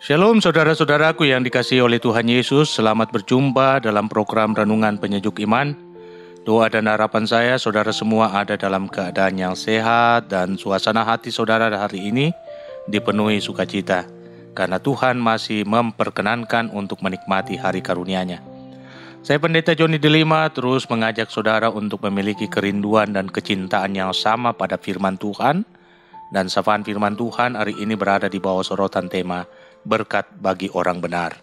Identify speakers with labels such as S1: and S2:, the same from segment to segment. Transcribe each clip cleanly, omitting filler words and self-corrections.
S1: Shalom saudara-saudaraku yang dikasihi oleh Tuhan Yesus. Selamat berjumpa dalam program Renungan Penyejuk Iman. Doa dan harapan saya saudara semua ada dalam keadaan yang sehat dan suasana hati saudara hari ini dipenuhi sukacita, karena Tuhan masih memperkenankan untuk menikmati hari karunia-Nya. Saya Pendeta Joni Delima terus mengajak saudara untuk memiliki kerinduan dan kecintaan yang sama pada firman Tuhan. Dan sapaan firman Tuhan hari ini berada di bawah sorotan tema berkat bagi orang benar.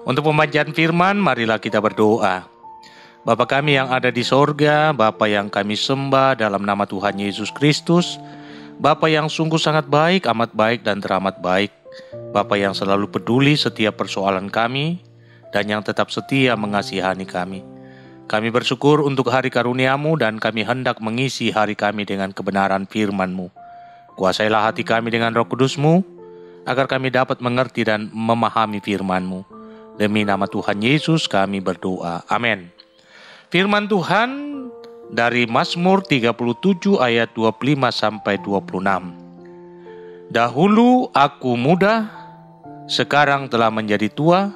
S1: Untuk pembacaan firman, marilah kita berdoa. Bapa kami yang ada di sorga, Bapa yang kami sembah dalam nama Tuhan Yesus Kristus, Bapa yang sungguh sangat baik, amat baik dan teramat baik, Bapa yang selalu peduli setiap persoalan kami, dan yang tetap setia mengasihani kami. Kami bersyukur untuk hari karunia-Mu dan kami hendak mengisi hari kami dengan kebenaran firman-Mu. Kuasailah hati kami dengan Roh Kudus-Mu, agar kami dapat mengerti dan memahami firman-Mu. Demi nama Tuhan Yesus kami berdoa. Amin. Firman Tuhan dari Mazmur 37 ayat 25-26. Dahulu aku muda, sekarang telah menjadi tua,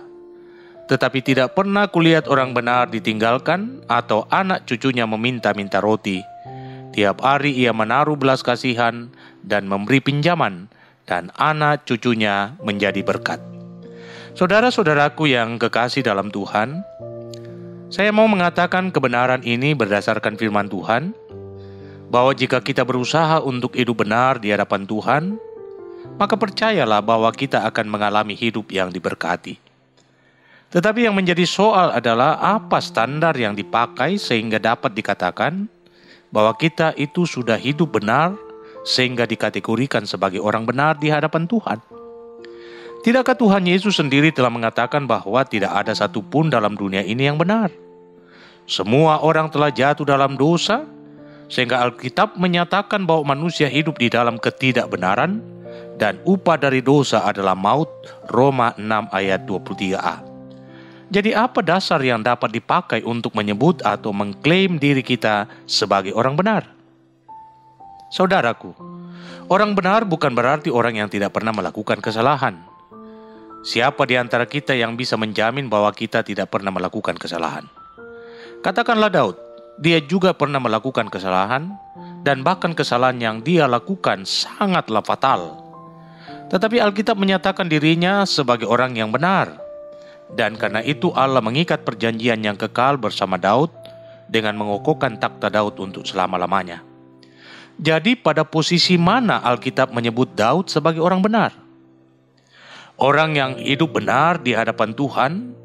S1: tetapi tidak pernah kulihat orang benar ditinggalkan atau anak cucunya meminta-minta roti. Tiap hari ia menaruh belas kasihan dan memberi pinjaman, dan anak cucunya menjadi berkat. Saudara-saudaraku yang kekasih dalam Tuhan, saya mau mengatakan kebenaran ini berdasarkan firman Tuhan, bahwa jika kita berusaha untuk hidup benar di hadapan Tuhan, maka percayalah bahwa kita akan mengalami hidup yang diberkati. Tetapi yang menjadi soal adalah apa standar yang dipakai sehingga dapat dikatakan bahwa kita itu sudah hidup benar sehingga dikategorikan sebagai orang benar di hadapan Tuhan. Tidakkah Tuhan Yesus sendiri telah mengatakan bahwa tidak ada satupun dalam dunia ini yang benar? Semua orang telah jatuh dalam dosa, sehingga Alkitab menyatakan bahwa manusia hidup di dalam ketidakbenaran, dan upah dari dosa adalah maut, Roma 6 ayat 23a. Jadi apa dasar yang dapat dipakai untuk menyebut atau mengklaim diri kita sebagai orang benar? Saudaraku, orang benar bukan berarti orang yang tidak pernah melakukan kesalahan. Siapa di antara kita yang bisa menjamin bahwa kita tidak pernah melakukan kesalahan? Katakanlah Daud, dia juga pernah melakukan kesalahan, dan bahkan kesalahan yang dia lakukan sangatlah fatal. Tetapi Alkitab menyatakan dirinya sebagai orang yang benar. Dan karena itu Allah mengikat perjanjian yang kekal bersama Daud dengan mengokohkan takhta Daud untuk selama-lamanya. Jadi pada posisi mana Alkitab menyebut Daud sebagai orang benar? Orang yang hidup benar di hadapan Tuhan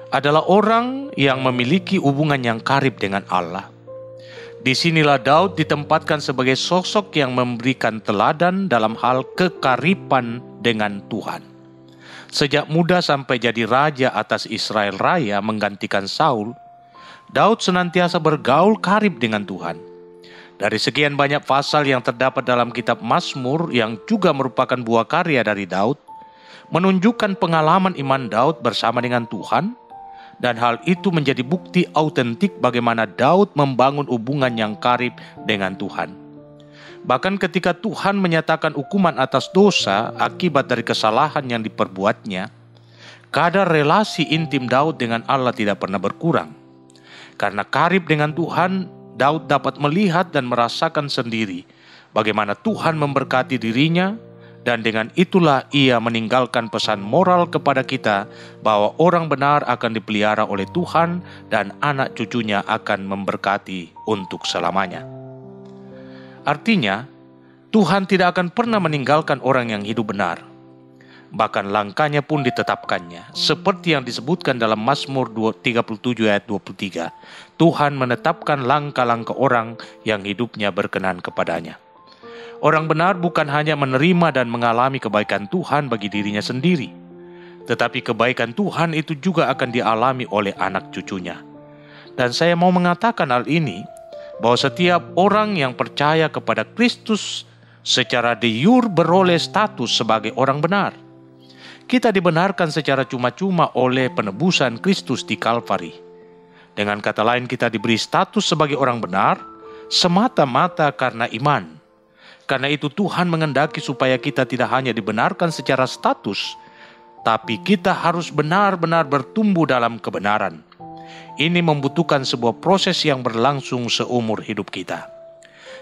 S1: adalah orang yang memiliki hubungan yang karib dengan Allah. Disinilah Daud ditempatkan sebagai sosok yang memberikan teladan dalam hal kekariban dengan Tuhan. Sejak muda sampai jadi raja atas Israel Raya menggantikan Saul, Daud senantiasa bergaul karib dengan Tuhan. Dari sekian banyak pasal yang terdapat dalam kitab Mazmur yang juga merupakan buah karya dari Daud, menunjukkan pengalaman iman Daud bersama dengan Tuhan, dan hal itu menjadi bukti autentik bagaimana Daud membangun hubungan yang karib dengan Tuhan. Bahkan ketika Tuhan menyatakan hukuman atas dosa akibat dari kesalahan yang diperbuatnya, kadar relasi intim Daud dengan Allah tidak pernah berkurang. Karena karib dengan Tuhan, Daud dapat melihat dan merasakan sendiri bagaimana Tuhan memberkati dirinya, dan dengan itulah ia meninggalkan pesan moral kepada kita bahwa orang benar akan dipelihara oleh Tuhan dan anak cucunya akan memberkati untuk selamanya. Artinya, Tuhan tidak akan pernah meninggalkan orang yang hidup benar. Bahkan langkahnya pun ditetapkannya. Seperti yang disebutkan dalam Mazmur 37 ayat 23. Tuhan menetapkan langkah-langkah orang yang hidupnya berkenan kepadanya. Orang benar bukan hanya menerima dan mengalami kebaikan Tuhan bagi dirinya sendiri. Tetapi kebaikan Tuhan itu juga akan dialami oleh anak cucunya. Dan saya mau mengatakan hal ini, bahwa setiap orang yang percaya kepada Kristus secara de jure beroleh status sebagai orang benar. Kita dibenarkan secara cuma-cuma oleh penebusan Kristus di Kalvari. Dengan kata lain, kita diberi status sebagai orang benar semata-mata karena iman. Karena itu Tuhan mengendaki supaya kita tidak hanya dibenarkan secara status, tapi kita harus benar-benar bertumbuh dalam kebenaran. Ini membutuhkan sebuah proses yang berlangsung seumur hidup kita.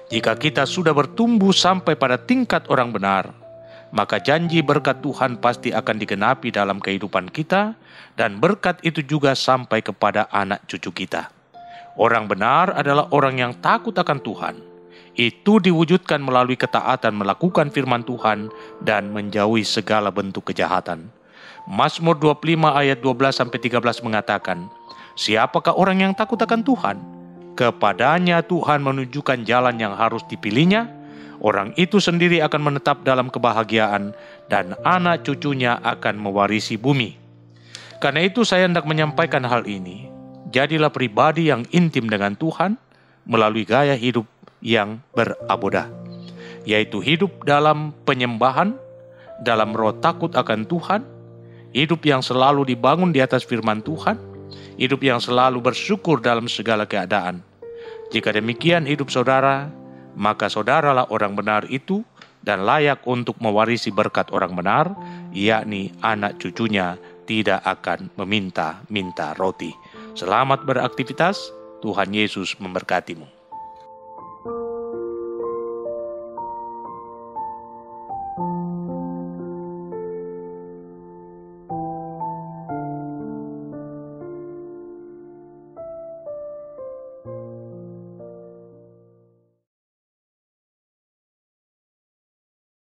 S1: Jika kita sudah bertumbuh sampai pada tingkat orang benar, maka janji berkat Tuhan pasti akan digenapi dalam kehidupan kita, dan berkat itu juga sampai kepada anak cucu kita. Orang benar adalah orang yang takut akan Tuhan. Itu diwujudkan melalui ketaatan melakukan firman Tuhan dan menjauhi segala bentuk kejahatan. Mazmur 25 ayat 12-13 mengatakan, siapakah orang yang takut akan Tuhan? Kepadanya Tuhan menunjukkan jalan yang harus dipilihnya. Orang itu sendiri akan menetap dalam kebahagiaan dan anak cucunya akan mewarisi bumi. Karena itu saya hendak menyampaikan hal ini. Jadilah pribadi yang intim dengan Tuhan melalui gaya hidup yang berabodah, yaitu hidup dalam penyembahan, dalam roh takut akan Tuhan, hidup yang selalu dibangun di atas firman Tuhan, hidup yang selalu bersyukur dalam segala keadaan. Jika demikian hidup saudara, maka saudaralah orang benar itu dan layak untuk mewarisi berkat orang benar, yakni anak cucunya tidak akan meminta-minta roti. Selamat beraktivitas, Tuhan Yesus memberkatimu.